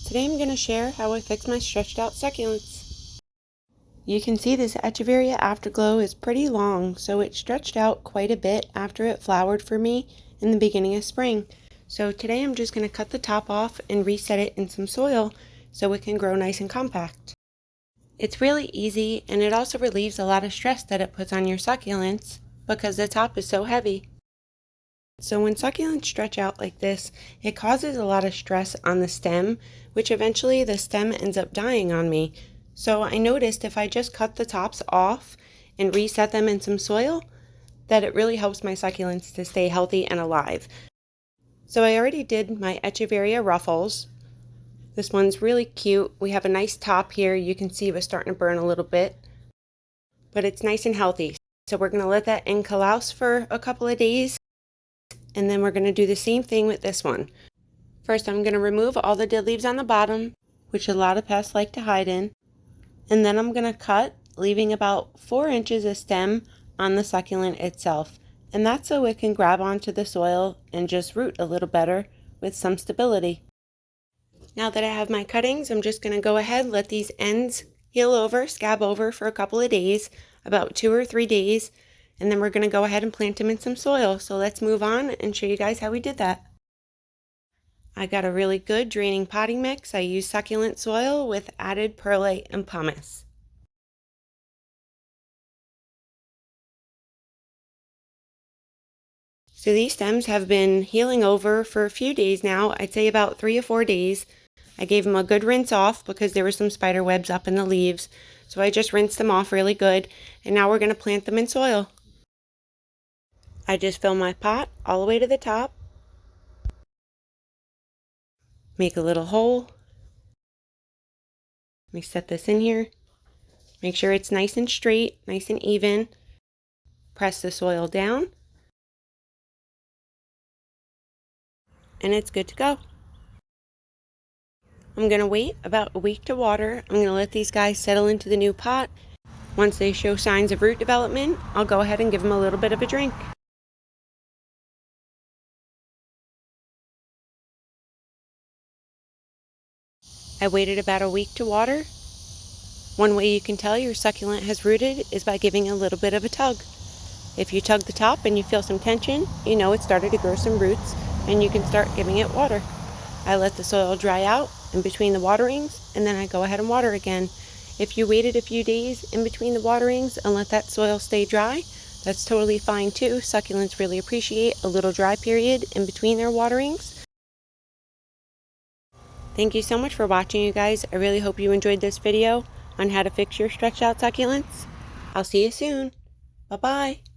Today I'm going to share how I fix my stretched out succulents. You can see this Echeveria Afterglow is pretty long, so it stretched out quite a bit after it flowered for me in the beginning of spring. So today I'm just going to cut the top off and reset it in some soil so it can grow nice and compact. It's really easy, and it also relieves a lot of stress that it puts on your succulents because the top is so heavy. So when succulents stretch out like this, it causes a lot of stress on the stem, which eventually the stem ends up dying on me. So I noticed if I just cut the tops off and reset them in some soil, that it really helps my succulents to stay healthy and alive. So I already did my Echeveria ruffles. This one's really cute. We have a nice top here. You can see it was starting to burn a little bit, but it's nice and healthy. So we're going to let that encalouse for a couple of days. And then we're going to do the same thing with this one. First, I'm going to remove all the dead leaves on the bottom, which a lot of pests like to hide in. And then I'm going to cut, leaving about 4 inches of stem on the succulent itself. And that's so it can grab onto the soil and just root a little better with some stability. Now that I have my cuttings, I'm just going to go ahead and let these ends heal over, scab over for a couple of days, about 2 or 3 days. And then we're going to go ahead and plant them in some soil. So let's move on and show you guys how we did that. I got a really good draining potting mix. I used succulent soil with added perlite and pumice. So these stems have been healing over for a few days now. I'd say about 3 or 4 days. I gave them a good rinse off because there were some spider webs up in the leaves. So I just rinsed them off really good. And now we're going to plant them in soil. I just fill my pot all the way to the top, make a little hole. Let me set this in here. Make sure it's nice and straight, nice and even. Press the soil down, and it's good to go. I'm going to wait about a week to water. I'm going to let these guys settle into the new pot. Once they show signs of root development, I'll go ahead and give them a little bit of a drink. I waited about a week to water. One way you can tell your succulent has rooted is by giving a little bit of a tug. If you tug the top and you feel some tension, you know it started to grow some roots and you can start giving it water. I let the soil dry out in between the waterings and then I go ahead and water again. If you waited a few days in between the waterings and let that soil stay dry, that's totally fine too. Succulents really appreciate a little dry period in between their waterings. Thank you so much for watching, you guys. I really hope you enjoyed this video on how to fix your stretched out succulents. I'll see you soon. Bye-bye.